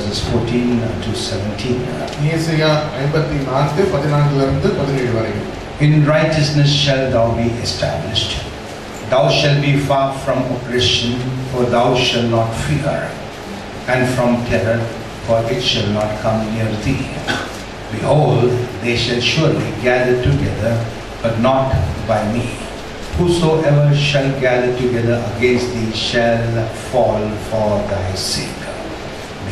verses 14 to 17. ஏசாயா 54 14 17 வரை. In righteousness shall thou be established. Thou shalt be far from oppression, for thou shalt not fear, and from terror, for it shall not come near thee. Behold, they shall surely gather together, but not by me. Whosoever shall gather together against thee shall fall for thy sake.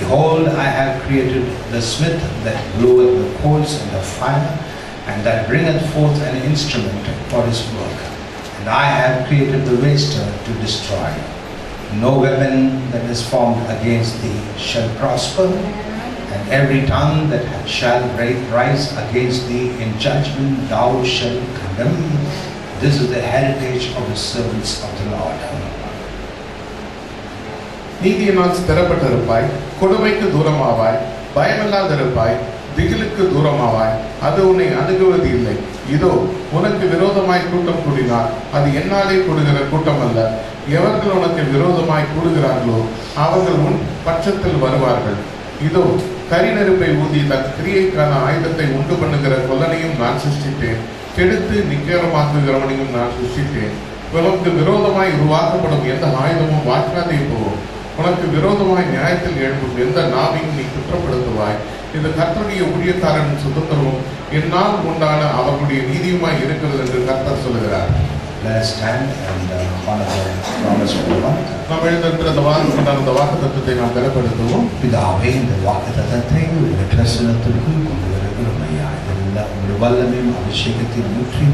Behold, I have created the smith that bloweth the coals in the fire, and that bringeth forth an instrument for his work. And I have created the waster to destroy. No weapon that is formed against thee shall prosper, and every tongue that shall rise against thee in judgment thou shalt condemn. This is the heritage of the servants of the Lord. நீதியினால் ஸ்திரப்பட்டிருப்பாய், கொடுமைக்கு தூரமாவாய், பயமில்லாதிருப்பாய், திகிலுக்கு தூரமாவாய், அது உன்னை அணுகுவது இல்லை. இதோ உனக்கு விரோதமாய் கூட்டம் கூடினார், அது என்னாலே கூடுகிற கூட்டம் அல்ல. எவர்கள் உனக்கு விரோதமாய் கூடுகிறார்களோ அவர்கள் உன் பட்சத்தில் வருவார்கள். இதோ கரி நெருப்பை ஊதி தன் கிரியைக்கான ஆயுதத்தை உண்டு பண்ணுகிற கொல்லனையும் நான் சிருஷ்டித்தேன், கெடுத்து நிக்கரமாக்குகிறவனையும் நான் சிருஷ்டித்தேன். உனக்கு விரோதமாய் உருவாக்கப்படும் எந்த ஆயுதமும் வாய்க்காதே போகும். உனக்கு விரோதமாய் நியாயத்தில் எழுப்பும் எந்த நாவையும் நீ குற்றப்படுத்துவாய். இது கர்த்தருடைய ஊழியக்காரன் சுதந்திரமும் என்னால் உண்டான அவர்களுடைய நீதியுமாய் இருக்கிறது என்று கர்த்தர் சொல்லுகிறார். நாம் எழுந்திருக்கிற அந்த வாக்குத்தத்தத்தை நாம் பலப்படுத்துவோம். பிதாவே, இந்த வாக்குத்தத்தத்தை உங்களுடைய பிரசன்னத்திற்குள் கொண்டு வருகிறோம் ஐயா. இதெல்லாம் உங்களுடைய வல்லமையும் அபிஷேகத்தையும் ஊற்றி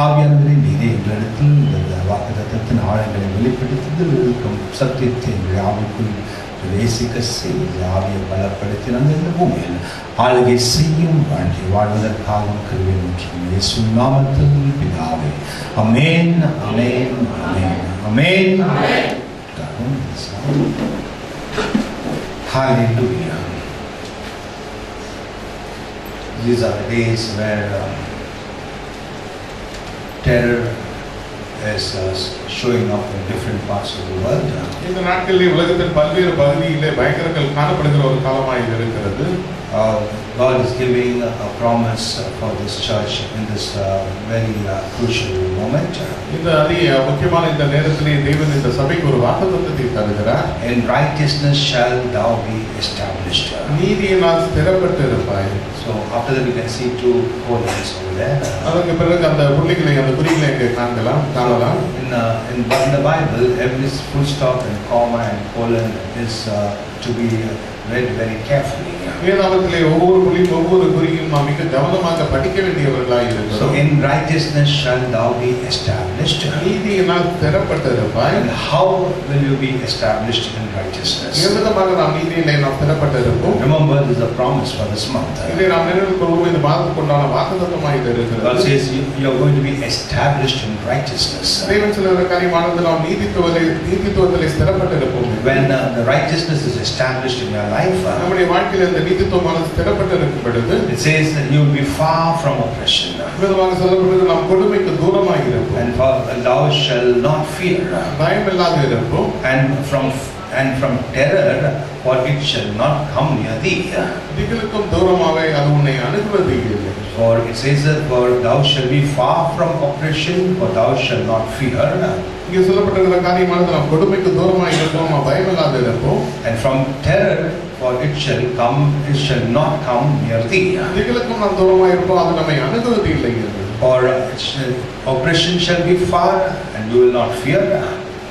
ஆவியானவரை நீரே எங்களிடத்தில் இந்த வாக்குத்தத்தத்தின் ஆழங்களை வெளிப்படுத்துதல் இருக்கும் சத்தியத்தை எங்களுடைய ஆவிக்குள் பிரவேசிக்க செய்து ஆவியை பலப்படுத்தி இந்த பூமியில் ஆளுகை செய்யும் வாழ்க்கை வாழ்வதற்காகவும் கிருபை மற்றும் இயேசு நாமத்தில் பிதாவே. ஆமென், ஆமென், ஆமென், ஆமென். Hallelujah. These are the days where terror is showing up in different parts of the world. இந்த நாட்களில் உலகத்தின் பல்வேறு பகுதியிலே பயங்கரங்கள் காணப்படுகிற ஒரு காலமாக இது இருக்கிறது. God is giving a promise for this church in this very crucial moment. இந்த முக்கியமான இந்த நேரத்திலே தேவன் இந்த சபைக்கு ஒரு வாக்குத்தத்தத்தை தருகிறார். In righteousness shall thou be established. நீதியினால் ஸ்திரப்பட்டிருப்பாய். So after that we can see two columns over there. அதற்கு பிறகு அந்த புள்ளிகளை அந்த குறிகளை இங்கே காணலாம். In the Bible, every full stop and comma and colon is to be read very carefully. வேதாகமத்திலே ஒவ்வொரு புள்ளியும் ஒவ்வொரு குறியும் நாம் மிக கவனமாக படிக்க வேண்டியவர்களாய் இருக்கிறோம். So in righteousness shall thou be established. நீதியினால் ஸ்திரப்பட்டிருப்பாய். And how will you be established in righteousness? எவ்விதமாக நாம் நீதியிலே நாம் ஸ்திரப்பட்டிருப்போம். Remember, this is a promise for this month. இதை நாம் நினைவில் கொள்வோம். இந்த மாதத்துக்குண்டான வாக்குத்தத்தமாய் இது இருக்கிறது. God says you are going to be established in righteousness. தேவன் சொல்லுகிற காரியமானது நாம் நீதித்துவத்திலே ஸ்திரப்பட்டிருப்போம். When the righteousness is established in your life, நம்முடைய வாழ்க்கையில் இந்த நீதித்துவமானது ஸ்திரப்பட்டிருக்கும் பொழுது, it says that you will be far from oppression. விதமாக சொல்லப்படுகிறது நாம் கொடுமைக்கு தூரமாக இருப்போம். And thou shall not fear. பயமில்லாத இருப்போம். And from terror, for it shall not come near thee. திகிலுக்கும் தூரமாக அது உன்னை அணுகுவது இல்லை. For it says that for thou shalt be far from oppression, for thou shalt not fear. இங்கே சொல்லப்பட்டிருக்கிற காரியமானது நாம் கொடுமைக்கு தூரமாக இருப்போம், பயமில்லாத இருப்போம். And from terror, for it shall not come near thee. திகிலுக்கும் நாம் தூரமாக இருப்போம், அது நம்மை அணுகுவது இல்லை. For oppression shall be far, and you will not fear.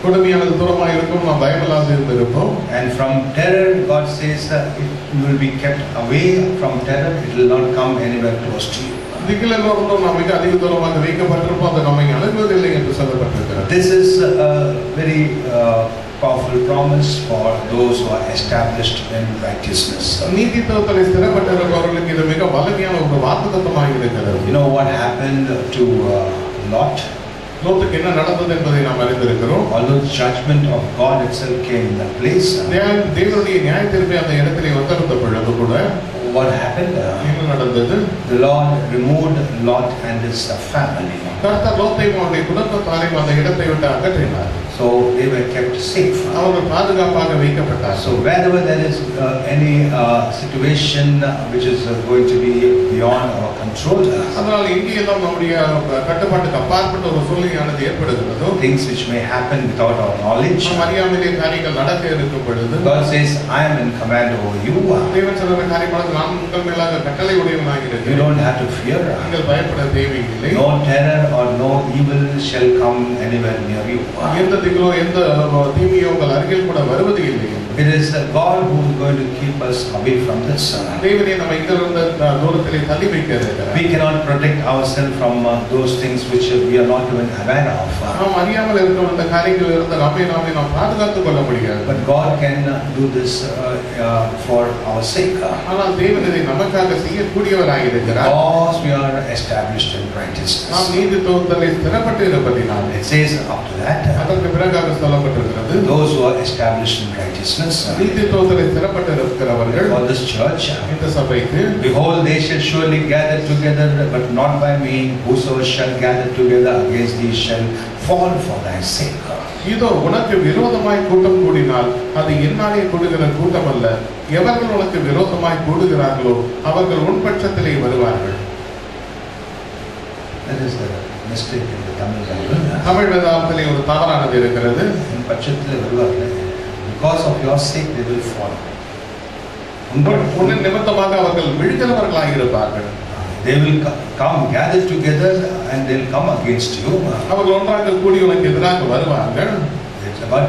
கொடுமையானது தூரமாக இருக்கும், நாம் பயமில்லாத இருப்போம். And from terror, God says you will be kept away from terror. It will not come anywhere close to you. திகிலிலிருந்து நாம் மிக அதிக தூரமாக வைக்கப்பட்டிருப்போம், அது நம்மை அணுகுவதில்லை என்று சொல்லப்பட்டிருக்கிறது. This is a very powerful promise for those who are established in righteousness. நீதித்துவத்திலே ஸ்திரப்பட்டிருப்பவர்களுக்கு இது மிக வலிமையான ஒரு வாக்குத்தத்தமாக இருக்கிறது. You know what happened to Lot? லோத்துக்கு என்ன நடந்தது என்பதை நாம் அறிந்திருக்கிறோம். Although judgment of God itself came in that place, தேவனுடைய நியாயத்தீர்ப்பு அந்த இடத்திலே வந்திருந்த பொழுது கூட what happened? என்ன நடந்தது? The Lord removed Lot and his family. கர்த்தர் லோத்தையும் அவருடைய குடும்பத்தாரையும் அந்த இடத்தை விட்டு அகற்றினார். So they were kept safe. அவர்கள் பாதுகாப்பாக வைக்கப்பட்டார். So wherever there is any situation which is going to be beyond our control, அதனால் எங்கெல்லாம் நம்முடைய கட்டுப்பாட்டுக்கு அப்பாற்பட்ட ஒரு சூழ்நிலையானது ஏற்படுகிறதோ, things which may happen without our knowledge, நாம் அறியாமலே காரியங்கள் நடக்க இருக்கும் பொழுது, God says, I am in command over you. தேவன் சொல்லுகிற காரியமானது நான் உங்கள் மேலாக கட்டளை உடையவனாக இருக்கிறேன். You don't have to fear. நீங்கள் பயப்பட தேவையில்லை. No terror or no evil shall come anywhere near you. எந்த திகிலோ எந்த தீமையோ உங்கள் அருகில் கூட வருவது இல்லை. It is God who is going to keep us away from this. தேவனே நம்மை இதிலிருந்து தூரத்திலே தள்ளி வைக்கிறார். We cannot protect ourselves from those things which we are not even aware of. நாம் அறியாமல் இருக்கிற அந்த காரியங்களில் இருந்து நம்மை நாம் பாதுகாத்துக் கொள்ள முடியாது. But God can do this for our sake. ஆனால் தேவன் இதை நமக்காக செய்யக்கூடியவராக இருக்கிறார். Because we are established in righteousness. நாம் நீதித்துவத்திலே ஸ்திரப்பட்டு இருப்பதினால். It says after that, அதற்கு பிறகாக சொல்லப்பட்டிருக்கிறது, those who are established in righteousness, நீதித்துவத்திலே ஸ்திரப்பட்டு இருக்கிறவர்கள், for this church, இந்த சபைக்கு, behold, they shall surely gather together, but not by me. Whosoever shall gather together against thee shall fall for thy sake. இதோ உனக்கு விரோதமாய் கூட்டம் கூடினால் அது என்னாலே கூடுகிற கூட்டம் அல்ல. எவர்கள் உனக்கு விரோதமாய் கூடுகிறார்களோ அவர்கள் உன் பட்சத்திலே வருவார்கள். That is the mistake in the Tamil Bible. Tamil வேதாகமத்திலே ஒரு தவறானது இருக்கிறது. உன் பட்சத்திலே வருவார்கள். Because of your sake they will fall. உன் நிமித்தமாக அவர்கள் விழுகிறவர்களாக இருப்பார்கள். They will come gather together and they will come against you. அவர்கள் ஒன்றாக கூடி உனக்கு எதிராக வருவார்கள். But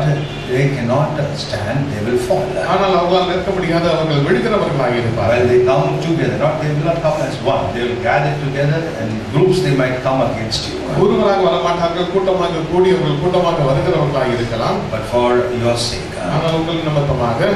they cannot stand, they will fall. ஆனால் அவர்களால் நிற்க முடியாது, அவர்கள் விழுகிறவர்களாக இருப்பார்கள். When they come together, they will not come as one. They will gather together and groups they might come against you. ஒருவராக வரமாட்டார்கள், கூட்டமாக கூடியவர்கள் கூட்டமாக வருகிறவர்களாக இருக்கலாம். But for your sake, ஆனால் உங்கள் நிமித்தமாக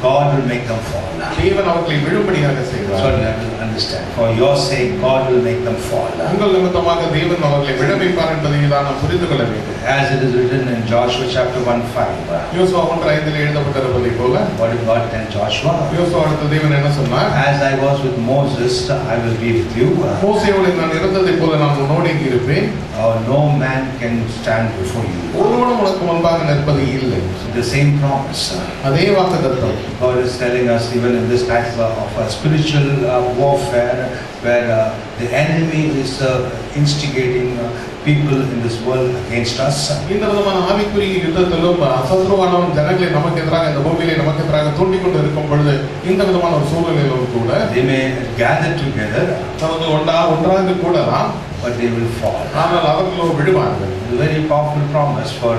God will make them fall. தேவன் அவர்களை விழும்படியாக செய்வார். So you have to understand. For your sake, God will make them fall. உங்கள் நிமித்தமாக தேவன் அவர்களை விழ வைப்பார் என்பதை நாம் புரிந்து கொள்ள வேண்டும். As it is written in Joshua chapter 1:5. யோசுவா 1:5 எழுதப்பட்டிருப்பதை போல, What did God tell Joshua? யோசுவா அடுத்த தேவன் என்ன சொன்னார்? As I was with Moses, I will be with you. மோசேயோடு நான் இருந்ததை போல நான் உன்னோடு இருப்பேன். No man can stand before you. ஒருவனும் உனக்கு முன்பாக நிற்பது இல்லை. The same promise. அதே வாக்குத்தத்தம். God is telling us even in this type of spiritual warfare where the enemy is instigating people in this world against us. இந்த விதமான ஆவிக்குரிய யுத்தத்திலும் சத்ருவானவன் ஜனங்களை நமக்கு எதிராக இந்த பூமியிலே நமக்கு எதிராக தூண்டிக் கொண்டு இருக்கும் பொழுது இந்த விதமான ஒரு சூழ்நிலையிலும் கூட they may gather together, அவர்கள் ஒன்றாக கூடலாம், but they will fall. ஆனால் அவர்களோ விழுவார்கள். It's a very powerful promise for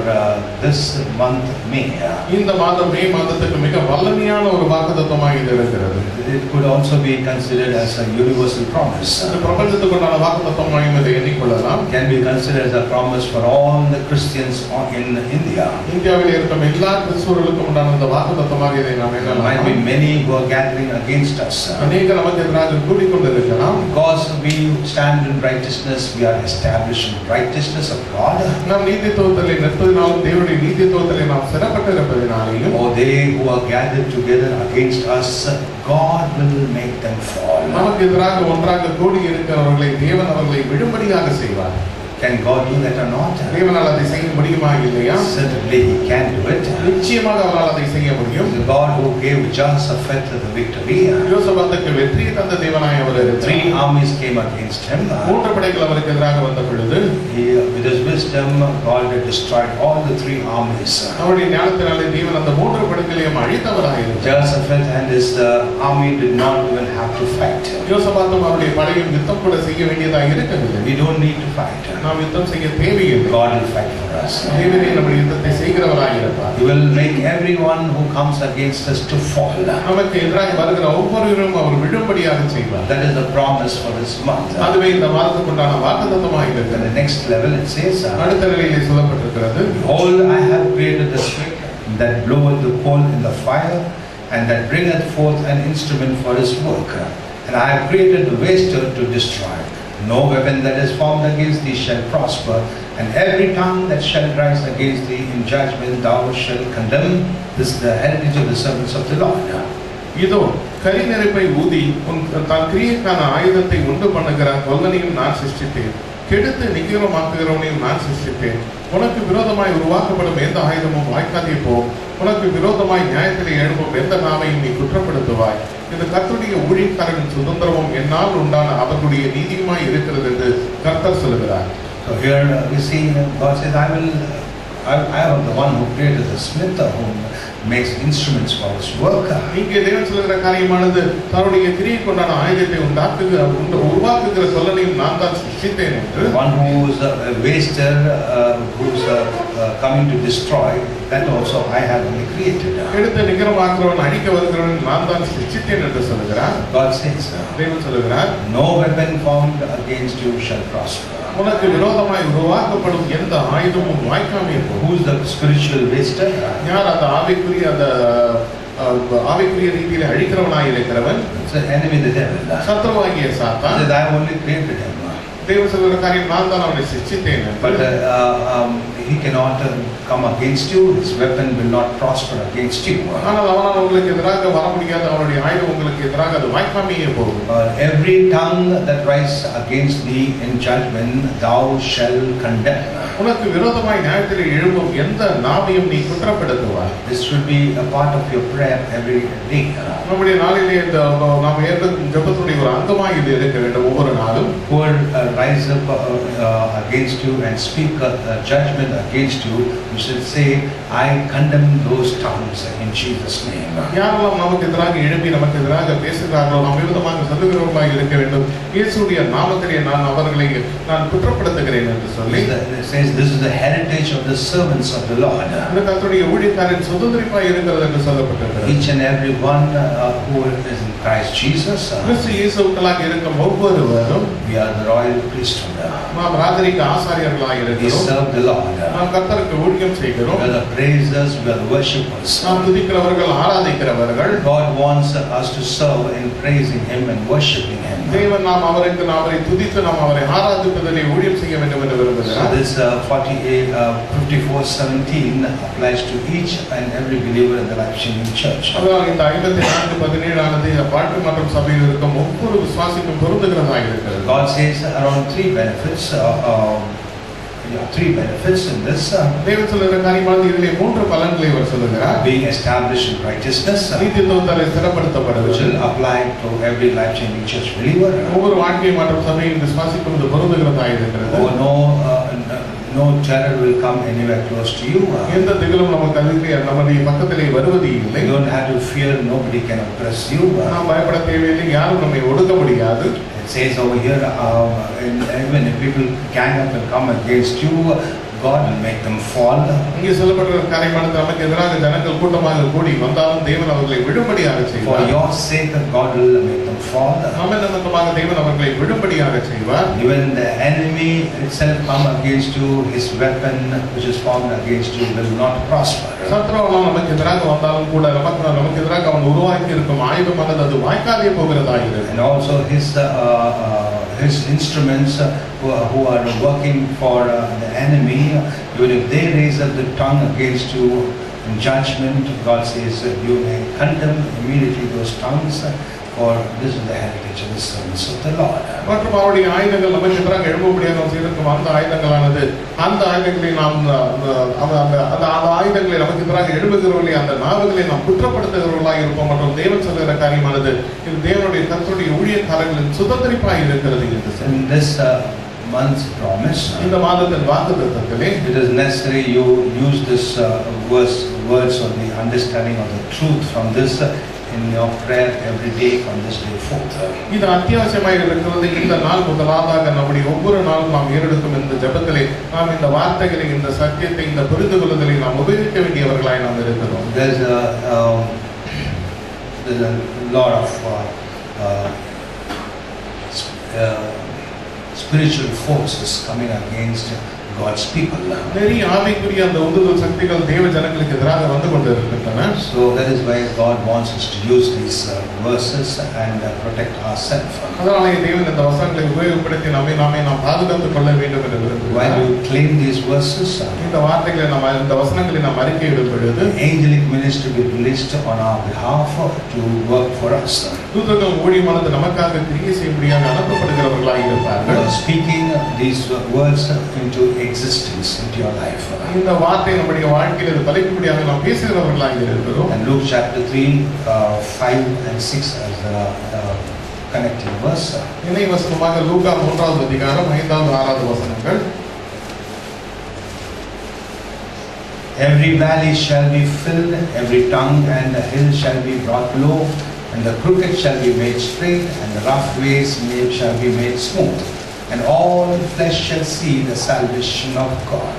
this month May. இந்த மாதம் மே மாதத்துக்கு மிக வல்லமையான ஒரு வாக்குத்தத்தமாக இது இருக்கிறது. It could also be considered as a universal promise. இந்த பிரபஞ்சத்துக்கு உண்டான வாக்குத்தத்தமாக இதை எண்ணிக்கொள்ளலாம். Can be considered as a promise for all the Christians in India. இந்தியாவில் இருக்கும் எல்லா கிறிஸ்தவர்களுக்கும் உண்டான இந்த வாக்குத்தத்தமாக இதை நாம் எண்ணலாம். There might be many who are gathering against us. அநேக நமக்கு எதிராக கூடிக்கொண்டிருக்கலாம். Because we stand in righteousness, we are established in righteousness of God. நாம் நீதித்துவத்திலே நிற்பதினாலும் தேவனுடைய நீதித்துவத்திலே நாம் சிறப்பட்டு இருப்பதினாலேயும், Or they who are gathered together against us, God will make them fall. நமக்கு எதிராக ஒன்றாக கூடி இருக்கிறவர்களை தேவன் அவர்களை விழும்படியாக செய்வார். Can God do that or not? தேவனால் அதை செய்ய முடியுமா இல்லையா? Certainly He can do it. நிச்சயமாக அவரால் அதை செய்ய முடியும். The God who gave Jehoshaphat the victory. யோசபாத்துக்கு வெற்றியை தந்த தேவனாய் அவர் இருக்கிறார். 3 armies came against him. 3 படைகள் அவருக்கு எதிராக வந்த பொழுது, With His wisdom, God had destroyed all the 3 armies. அவருடைய ஞானத்தினாலே தேவன் அந்த 3 படைகளையும் அழித்தவராக இருக்கிறார். Jehoshaphat and his army did not even have to fight. யோசபாத்தும் அவருடைய படையும் யுத்தம் கூட செய்ய வேண்டியதாக இருக்கவில்லை. We don't need to fight. நாம் யுத்தம் செய்ய தேவையில்லை. God will fight for us. தேவனே நம்முடைய யுத்தத்தை செய்கிறவராக இருப்பார். He will make everyone who comes against us to fall. நமக்கு எதிராக வருகிற ஒவ்வொருவரும் அவர் விழும்படியாக செய்வார். That is the promise for this month. அதுவே இந்த மாதத்துக்கு உண்டான வாக்குத்தத்தமாக இருக்கிறது. The next level it says, அடுத்த நிலையிலே சொல்லப்பட்டிருக்கிறது, Behold, I have created the stick that bloweth the coal in the fire, and that bringeth forth an instrument for his work. And I have created the waster to destroy. No weapon that is formed against thee shall prosper, and every tongue that shall rise against thee in judgment thou shalt condemn. This is the heritage of the servants of the Lord. இதோ கரி நெருப்பை ஊதி உன் தன் கிரியைக்கான ஆயுதத்தை உண்டு பண்ணுகிற கொல்லனையும் நான் சிருஷ்டித்தேன். கெடுத்து நிகரமாக்குகிறவனையும் நான் சிருஷ்டித்தேன். உனக்கு விரோதமாய் உருவாக்கப்படும் எந்த ஆயுதமும் வாய்க்காதே போகும். உனக்கு விரோதமாய் நியாயத்திலே எழும்பும் எந்த நாவையும் நீ குற்றப்படுத்துவாய். இந்த கர்த்தருடைய ஊழியக்காரரின் சுதந்திரமும் என்னால் உண்டான அவர்களுடைய நீதியுமாய் இருக்கிறது என்று கர்த்தர் சொல்லுகிறார். So here we see God says, I am the one who created the smith who makes instruments for his work. இங்கே தேவன் சொல்லுகிற காரியமானது தன்னுடைய கிரியை கொண்டான ஆயுதத்தை உருவாக்குகிற சொல்லனையும் நான் தான் சிருஷ்டித்தேன் என்று. One who is a waster, who is coming to destroy, that also I have only created. எடுத்து நிகரமாக்குறவன் அழிக்க வருகிறவன் நான் தான் சிருஷ்டித்தேன் என்று சொல்லுகிறார். God says, தேவன் சொல்லுகிறார், no weapon formed against you shall prosper. உனக்கு விரோதமாய் உருவாக்கப்படும் எந்த ஆயுதமும் வாய்க்காமே போகும். Who is the spiritual waster? யார் அந்த ஆவிக்குரிய ரீதியில அழிக்கிறவனாய் இருக்கிறவன்? It's the enemy, the devil. சத்ருவாகிய சாத்தான். I have only created him. தேவன் சொல்லுகிற காரியம் நான் தான் அவனை சிருஷ்டித்தேன். But he cannot come against you. His weapon will not prosper against you. ஆனால் அவனால் உங்களுக்கு எதிராக வர முடியாது. அவனுடைய ஆயுதம் உங்களுக்கு எதிராக அது வாய்க்காமையே போகும். Every tongue that rises against thee in judgment thou shall condemn. உனக்கு விரோதமாய் நியாயத்திலே எழும்பும் எந்த நாவையும் நீ குற்றப்படுத்துவாய். This should be a part of your prayer every day. நம்முடைய நாளிலே இந்த நாம் ஏற்படும் ஜெபத்துடைய ஒரு அங்கமாக இது இருக்க வேண்டும் ஒவ்வொரு நாளும். Who rise up against you and speak judgment against you, you should say, I condemn those tongues in Jesus' name. யாரெல்லாம் நமக்கு எதிராக எழுப்பி நமக்கு எதிராக பேசுகிறார்களோ நாம் விரோதமாக சொல்லுகிறவர்களாக இருக்க வேண்டும். இயேசுடைய நாமத்திலே நான் அவர்களை குற்றப்படுத்துகிறேன் என்று சொல்லி. It says this is the heritage of the servants of the Lord. இந்த கர்த்தருடைய ஊழியக்காரரின் சுதந்திரமாய் இருக்கிறது என்று சொல்லப்பட்டிருக்கிறது. Each and every one who is in Christ Jesus. கிறிஸ்து இயேசுவுக்குள்ளாக இருக்கும் ஒவ்வொருவரும் we are the royal priesthood. நாம் ராஜரீக ஆசாரியர்களாக இருக்கிறோம். We serve the Lord. நாம் கர்த்தருக்கு ஊழியம் செய்கிறோம். We are the praisers, we are the worshipers. நாம் துதிக்கிறவர்கள், ஆராதிக்கிறவர்கள். God wants us to serve in praising Him and worshiping Him. தேவன் நாம் அவரை துதித்து நாம் அவரை ஆராதிப்பதிலே ஊழியம் செய்ய வேண்டும் என்று விரும்புகிறார். So this 54:17 applies to each and every believer in the Life-Changing Church. அதாவது இந்த 54:17 ஆனது பாட்டு மற்றும் சபையில் இருக்கும் ஒவ்வொரு விசுவாசிக்கும் பொருந்துகிறதாக இருக்கிறது. God says around three benefits in this. தேவன் சொல்லுகிற காரியமானது இதிலே மூன்று பலன்களை அவர் சொல்லுகிறார். Being established in righteousness, நீதித்துவத்தாலே ஸ்திரப்படுத்தப்படுவது, which will apply to every Life-Changing Church believer. ஒவ்வொரு வாழ்க்கை மற்றும் சபையின் விசுவாசிக்கும் இது பொருந்துகிறதாக இருக்கிறது. No terror will come anywhere close to you. எந்த திகிலும் நமக்கு நம்முடைய பக்கத்திலே வருவது இல்லை. You don't have to fear, nobody can oppress you. நாம் பயப்பட தேவையில்லை, யாரும் நம்மை ஒடுக்க முடியாது. It says over here, even if people gang up and come against you, God will make them fall. இங்கே சொல்லப்பட்ட காரியமானது நமக்கு எதிராக ஜனங்கள் கூட்டமாக கூடி வந்தாலும் தேவன் அவர்களை விழும்படியாக செய்வார். For your sake God will make them fall. நம்ம நிமித்தமாக தேவன் அவர்களை விழும்படியாக செய்வார். Even the enemy itself come against you, his weapon which is formed against you will not prosper. சத்ருவானவன் நமக்கு எதிராக வந்தாலும் கூட நமக்கு எதிராக அவன் உருவாக்கி இருக்கும் ஆயுதமானது அது வாய்க்காலே போகிறதாகிறது. And also his instruments who are working for the enemy, even if they raise up the tongue against you in judgment, God says you may condemn immediately those tongues, for this is the heritage of the servants of the Lord. மற்றும் அவருடைய ஆயுதங்கள் நமக்கு எதிராக எழும்படியாக செய்திருக்கும் அந்த ஆயுதங்களானது அந்த ஆயுதங்களை நாம் அந்த ஆயுதங்களை நமக்கு எதிராக எழும்புகிறவர்களே அந்த நாவுகளை நாம் குற்றப்படுத்துகிறவர்களாக இருப்போம். மற்றும் தேவன் சொல்லுகிற காரியமானது இது தேவனுடைய கர்த்தருடைய ஊழியக்காரர்களின் சுதந்திரிப்பாக இருக்கிறது என்று சொல்லி. This month's promise, இந்த மாதத்தின் வாக்குத்தத்தத்திலே, it is necessary you use this words or the understanding of the truth from this in your prayer every day from this day forth. இது அத்தியாவசியமாக இருக்கிறது. இந்த நாள் முதலாவதாக நம்முடைய ஒவ்வொரு நாளும் நாம் ஏறெடுக்கும் இந்த ஜெபத்திலே நாம் இந்த வார்த்தைகளை, இந்த சத்தியத்தை, இந்த புரிந்து கொள்ளுதலை நாம் உபயோகிக்க வேண்டியவர்களாய் நாம் இருக்கிறோம். There's a lot of spiritual forces coming against God's people. நிறைய ஆவிக்குரிய அந்த உந்துதல் சக்திகள் தேவ ஜனங்களுக்கு எதிராக வந்து கொண்டிருக்கின்றன. So that is why God wants us to use these verses and protect ourselves. அதனாலே தேவன் இந்த வசனங்களை உபயோகப்படுத்தி நாம் பாதுகாத்துக் கொள்ள வேண்டும் என்று விரும்புகிறார். While you claim these verses, இந்த வார்த்தைகளை இந்த வசனங்களை நாம் அறிக்கையிடும் பொழுது angelic ministry will be released on our behalf to work for us. தூதர்கள் ஊழியமானது நமக்காக கிரியை செய்யும்படியாக அனுப்பப்படுகிறவர்களாக இருப்பார்கள். Speaking these words into existence into your life. இந்த வார்த்தை நம்முடைய வாழ்க்கையில் தலைக்கும்படியாக நாம் பேசுகிறவர்களாக இருக்கிறோம். And Luke chapter 3, 5 and 6 as connecting verse. இணை வசனமாக லூக்கா 3வது அதிகாரம் 5வது 6வது வசனங்கள். Every valley shall be filled, every tongue and the hill shall be brought low, and the crooked shall be made straight, and the rough ways shall be made smooth, and all flesh shall see the salvation of God.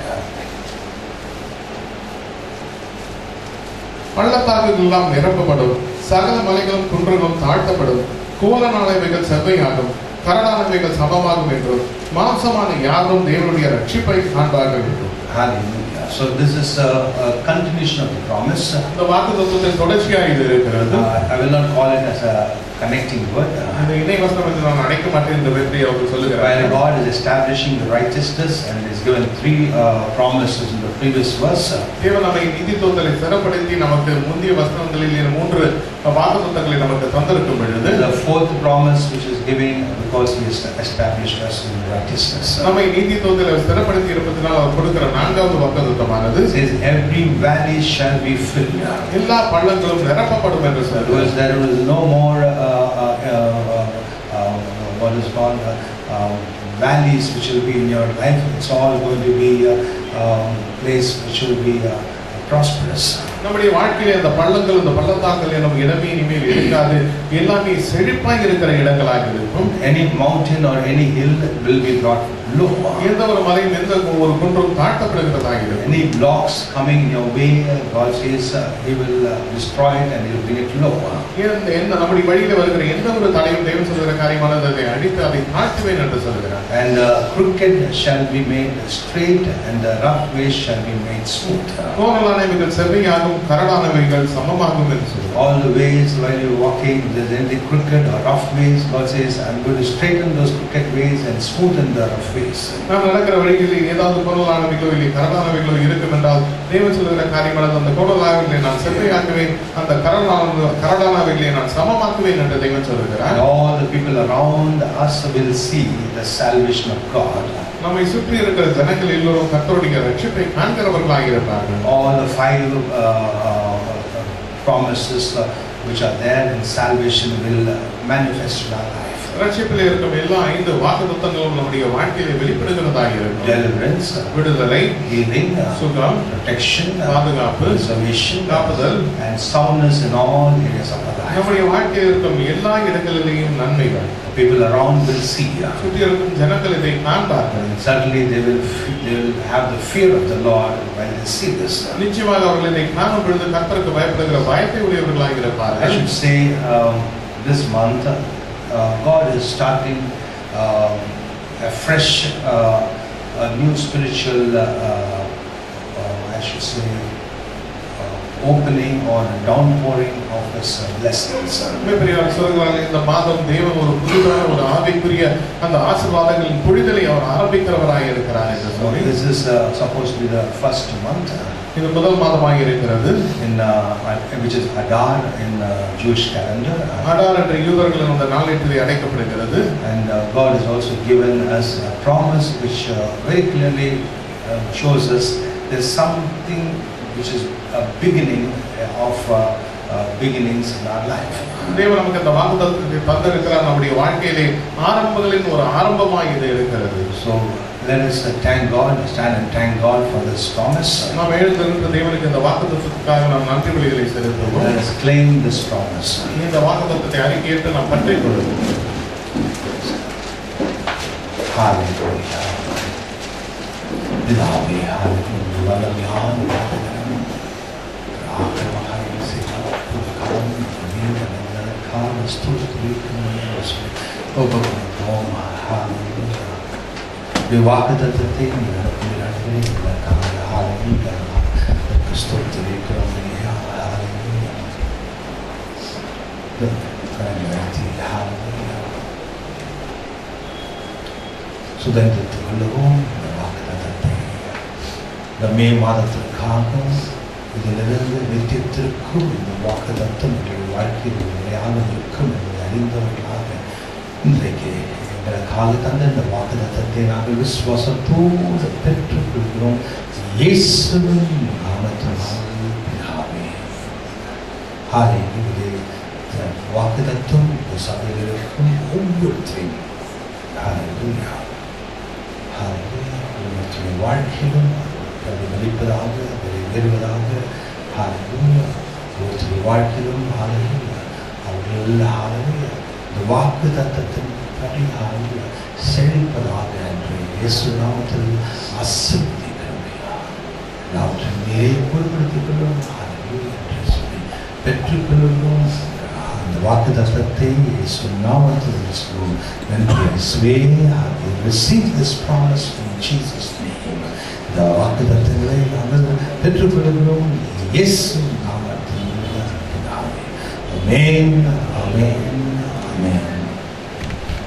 பள்ளத்தாக்குகள் எல்லாம் நிரப்பப்படும், சகல மலைகளும் குன்றுகளும் தாழ்த்தப்படும், கோலனானவைகள் செவ்வையாகும், கரடானவைகள் சமமாகும் என்றும் மாம்சமான யாரும் தேவனுடைய ரட்சிப்பை காண்பார்கள் என்றும். Hallelujah. So this is a continuation of the promise. இந்த வாக்குத்தத்தத்தின் தொடர்ச்சியாக இது இருக்கிறது. I will not call it as a connecting word. இந்த இணை வசனம் என்று நான் அழைக்க மாட்டேன் இந்த வெற்றி அவர் சொல்லுகிறார். While God is establishing the righteousness and is given 3 promises in the previous verse. தேவன் நம்மை நீதித்துவத்தை ஸ்திரப்படுத்தி நமக்கு முந்தைய வசனங்களில் 3 வாக்குத்தத்தங்களை நமக்கு தந்திருக்கும் பொழுது the 4th promise which is giving because he has established us in righteousness. நம்மை நீதித்துவத்தில் ஸ்திரப்படுத்தி இருப்பதனால் அவர் கொடுக்கிற 4வது வாக்குத்தத்தமானது says every valley shall be filled. எல்லா பள்ளங்களும் நிரப்பப்படும் என்று சொல்லுகிறது. Because there is no more what is called valleys which will be in your life. It's all going to be a place which will be prosperous. நம்முடைய வாழ்க்கையிலே அந்த பள்ளங்கள் அந்த பள்ளத்தாக்கள் எனும் இடமே இனிமேல் இருக்காது. எல்லாமே செழிப்பாக இருக்கிற இடங்களாக இருக்கும். Any mountain or any hill will be brought low. எந்த ஒரு மலையும் எந்த ஒரு குன்றும் தாழ்த்தப்படுகிறதாக இருக்கும். Any blocks coming your way, God says he will destroy it and he will bring it low. எந்த நம்முடைய வழியில வருகிற எந்த ஒரு தடையும் தேவன் சொல்கிற காரியமானது அதை அடித்து அதை தாழ்த்துவேன் என்று சொல்கிறார். And crooked shall be made straight and the rough ways shall be made smooth. கோணலானவைகள் செவ்வையாகும், கரடானவைகள் சமமாகும் என்று சொல்கிறார். All the ways while you're walking, there's any crooked or rough ways, God says, I'm going to straighten those crooked ways and smoothen the rough ways. நாம் நடக்கிற வழிகளில் ஏதாவது கோணலானவைகளோ இல்லை கரடானவைகளோ இருக்கும் என்றால் தேவன் சொல்கிற காரியமானது அந்த கோணலானவைகளை நான் செவ்வையாக்குவேன், அந்த கரடானவைகளை நான் சமமாக்குவேன் என்று தேவன் சொல்கிறார். And all the people around us will see the salvation of God. நம்மை சுற்றி இருக்கிற ஜனங்கள் எல்லோரும் கர்த்தருடைய ரட்சிப்பை காண்கிறவர்களாக இருப்பார்கள். All the 5 promises which are there in salvation will manifest in our life. ரட்சிப்பில் இருக்கும் எல்லா 5 வாக்குத்தத்தங்களும் நம்முடைய வாழ்க்கையிலே வெளிப்படுகிறதாக இருக்கும். Deliverance, விடுதலை, healing, சுகம், protection, பாதுகாப்பு, preservation, காப்புதல், and soundness in all areas of our life. நம்முடைய வாழ்க்கையில் இருக்கும் எல்லா இடங்களிலேயும் நன்மைகள். People around will see. சுற்றி இருக்கும் ஜனங்கள் இதை காண்பார்கள். And certainly they will have the fear of the Lord when they see this. நிச்சயமாக அவர்கள் இதை காணும் பொழுது கர்த்தருக்கு பயப்படுகிற பயத்தை உடையவர்களாக I இருப்பார்கள். should say this month God is starting a fresh, a new spiritual, I should say, opening or downpouring of His blessings. இந்த மாதம் தேவன் ஒரு புதிதான ஒரு ஆவிக்குரிய அந்த ஆசீர்வாதங்களின் பொழிதலை அவர் ஆரம்பிக்கிறவராக இருக்கிறார் என்று சொல்லி. This is supposed to be the first month. இது முதல் மாதமாக இருக்கிறது. In which is Adar in Jewish calendar. Adar என்ற யூதர்களின் அந்த நாளேட்டிலே அழைக்கப்படுகிறது. And God has also given us a promise which very clearly shows us there's something which is a beginning of beginnings in our life. தேவன் நமக்கு அந்த வாக்குத்தத்தத்தை தந்திருக்கிறார். நம்முடைய வாழ்க்கையிலே ஆரம்பங்களின் ஒரு ஆரம்பமாக இது இருக்கிறது. So let us thank God, stand and thank God for this promise. நாம் எழுந்திருந்த தேவனுக்கு இந்த வாக்குத்தத்தத்துக்காக நாம் நன்றி பலிகளை செலுத்துவோம். Let us claim this promise. இந்த வாக்குத்தத்தத்தை அறிக்கையிட்டு நாம் பற்றிக் கொள்வோம். Hallelujah. Pidaவே, hallelujah. Hallelujah. வாக்குத்தத்தத்தை சுதந்திரத்துக் கொள்ளவும் வாக்குத்தத்தத்தை இந்த மே மாதத்திற்காக இதிலிருந்து நித்தியத்திற்கும் இந்த வாக்குத்தத்தம் எங்களுடைய வாழ்க்கையில் நிலையாக இருக்கும் என்பதை அறிந்தவர்களாக இன்றைக்கு எங்களுக்காக தந்த இந்த வாக்குத்தத்தத்தை நாங்கள் விசுவாசத்தோடு பெற்றுக்கொள்கிறோம். இயேசுவின் நாமத்தினால் பிதாவே. ஹalleluya. வாக்குத்தத்தம் சபைகளுக்கும் ஒவ்வொருத்தரையும் ஹalleluya ஹalleluya ஒவ்வொருத்தருடைய வாழ்க்கையிலும் பிரதிபலிப்பதாக வெளிவருவதாக ஹalleluya ஒவ்வொருத்தருடைய வாழ்க்கையிலும் ஹalleluya அவர்கள் ஹalleluya இந்த வாக்குத்தத்தத்தின் படி ஹalleluya செழிப்பதாக என்று இயேசு நாமத்தில் ஆசீர்வதிக்கிறோம். நாமத்தில் நீரை பொறுப்படுத்திக் கொள்ளும் ஹalleluya என்று சொல்லி பெற்றுக்கொள்ளும். அந்த வாக்குத்தத்தத்தை இயேசு நாமத்தில் சொல்லுவோம். நன்றி இயேசுவே. We receive this promise in Jesus name. இந்த வாக்குத்தத்தங்களை நாங்கள் பெற்றுக்கொள்கிறோம் இயேசு நாமத்தில். ஆமென் ஆமென்.